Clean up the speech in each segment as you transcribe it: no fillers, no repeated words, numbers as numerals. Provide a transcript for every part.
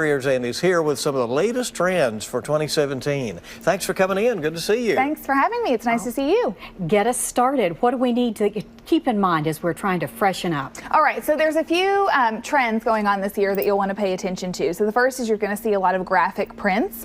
And he's here with some of the latest trends for 2017. Thanks for coming in. Good to see you. Thanks for having me. It's nice to see you. Get us started. What do we need to keep in mind as we're trying to freshen up? All right, so there's a few trends going on this year that you'll want to pay attention to. So the first is you're going to see a lot of graphic prints.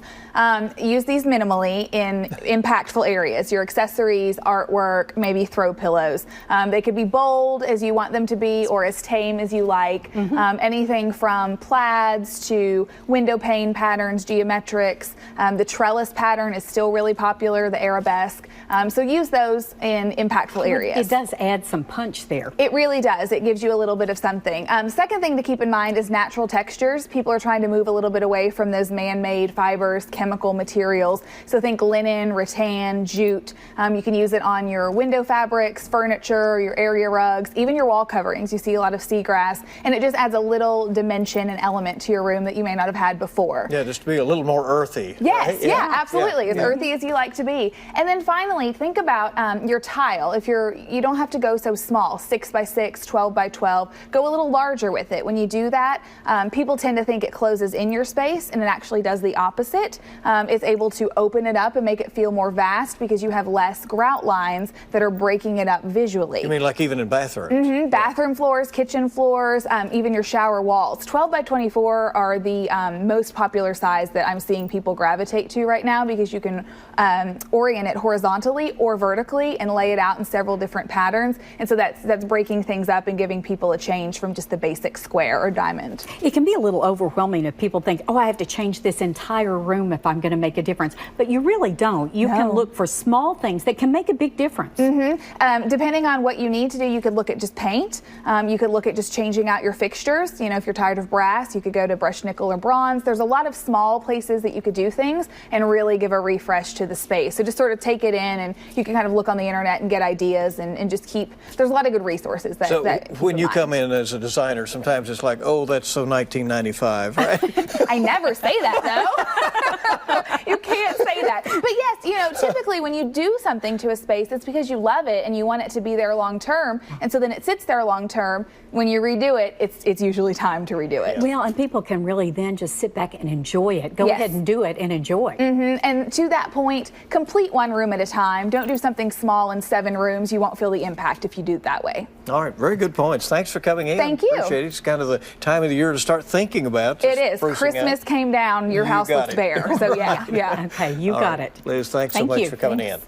Use these minimally in impactful areas. Your accessories, artwork, maybe throw pillows. They could be bold as you want them to be or as tame as you like. Anything from plaids to window pane patterns, geometrics. The trellis pattern is still really popular, the arabesque. So use those in impactful areas. It does add some punch there. It really does. It gives you a little bit of something. Second thing to keep in mind is natural textures. People are trying to move a little bit away from those man-made fibers, chemical materials. So think linen, rattan, jute. You can use it on your window fabrics, furniture, your area rugs, even your wall coverings. You see a lot of seagrass, and it just adds a little dimension and element to your room that you may not have had before. Yeah, just to be a little more earthy. Yes, right? yeah, absolutely. As earthy as you like to be. And then finally, think about your tile. If you don't have to go so small, 6 by 6, 12 by 12, go a little larger with it. When you do that, people tend to think it closes in your space, and it actually does the opposite. It's able to open it up and make it feel more vast because you have less grout lines that are breaking it up visually. You mean like even in bathrooms? Bathroom floors, kitchen floors, even your shower walls. 12 by 24 are the most popular size that I'm seeing people gravitate to right now because you can orient it horizontally or vertically and lay it out in several different patterns. And so that's breaking things up and giving people a change from just the basic square or diamond. It can be a little overwhelming if people think, oh, I have to change this entire room if I'm going to make a difference. But you really don't. You can look for small things that can make a big difference. Depending on what you need to do, you could look at just paint. You could look at just changing out your fixtures. You know, if you're tired of brass, you could go to brushed nickel or bronze. There's a lot of small places that you could do things and really give a refresh to the space. So just sort of take it in, and you can kind of look on the internet and get ideas and just keep, there's a lot of good resources that, so when you mind. come in as a designer, sometimes it's like, oh, that's so 1995, right? I never say that, though. You can't say that. But yes, you know, typically when you do something to a space, it's because you love it and you want it to be there long term. And so then it sits there long term. When you redo it, it's usually time to redo it. Well, and people can really then just sit back and enjoy it. Go ahead and do it and enjoy. And to that point, complete one room at a time. Don't do something small in 7 rooms. You won't feel the impact if you do it that way. All right, very good points. Thanks for coming in. Thank you. Appreciate it. It's kind of the time of the year to start thinking about. It is. Christmas came down, your house looks bare. So yeah. Okay, you got it. Liz, thanks so much for coming in.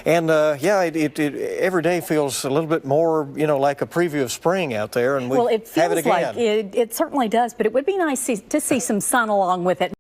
And yeah, every day feels a little bit more, you know, like a preview of spring out there, and we it have it feels again. like it certainly does, but it would be nice to see some sun along with it.